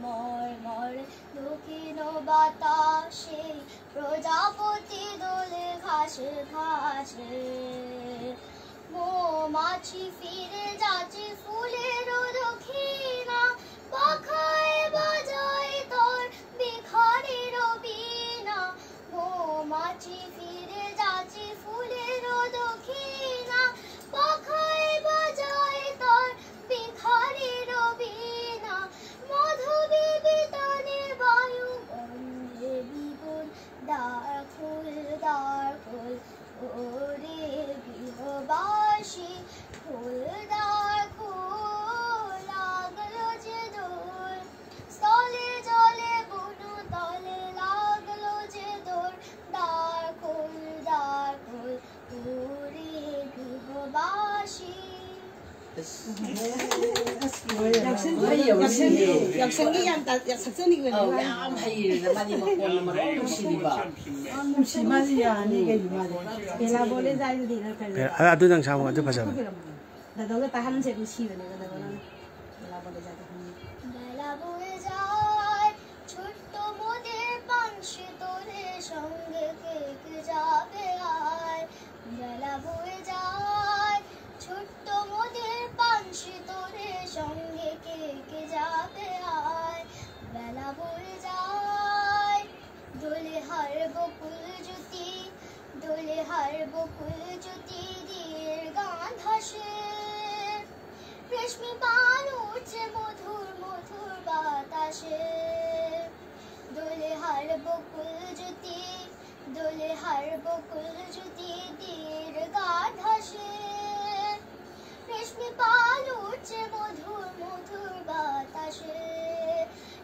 মর্মর দক্ষিণ বাতাসে প্রজাপতি দোলে ঘাসে ঘাসে মৌমাছি ফিরে যাচ্ছে ফুলের দক্ষিণা পাখায় বাজায় তোর বিখারের বীণা মৌমাছি ফিরে যাচ্ছে ফুলের দক্ষিণা পাখায় বাজায় তোর বিখারের বীণা মধুবী বিতানে বায়ু গন্ধে বিপুল দ্বার খোল ওরে গৃহবাসী ফুলদার খোল লাগলো যে দোল স্থলে জলে বনু তলে লাগলো যে দোল দ্বার খোল ওরে গৃহবাসী 역생이 약삭선이거든요. 많이 먹고 무시리바. 무시마지야 아니게 이마데. 배나 보내 자이도 되는 별. 아두장 잡은 것도 봐자. 나도 다 하는 제일 싫어네. 그거는 배나 보내 자이도. বেলা বয়ে যায় ছোট্ট মোদের পানসি তোরে সঙ্গে কে কে যাবে আয় বেলা বয়ে যায় ছোট্ট মোদের পানসি তোরে সঙ্গে কে কে যাবে আয় বেলা বয়ে যায় দোলে হার বকুল জ্যোতি দিয়ের গান ভাসে রেশমি পান উঠছে মধুর বাতাসে দোলে হার বকুল জ্যোতি দিয়ের গান ভাসে রেশমি পান উঠছে মধুর বাতাসে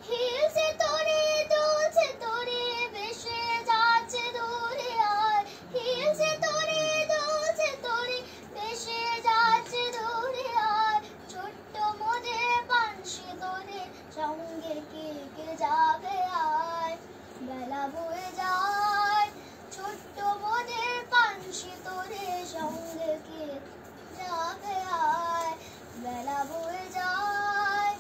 হিলছে তোরে দুলছে তোরে ভেসে যাচ্ছে দূরে আয় হিলছে তোরে দুলছে তোরে ভেসে যাচ্ছে দূরে আয় ছোট্ট মোদের পানসি তোরে সঙ্গে কে কে যাবে আয় বেলা বয়ে যায় ছোট্ট মোদের পানসি তোরে সঙ্গে কে যাবে আয় বেলা বয়ে যায়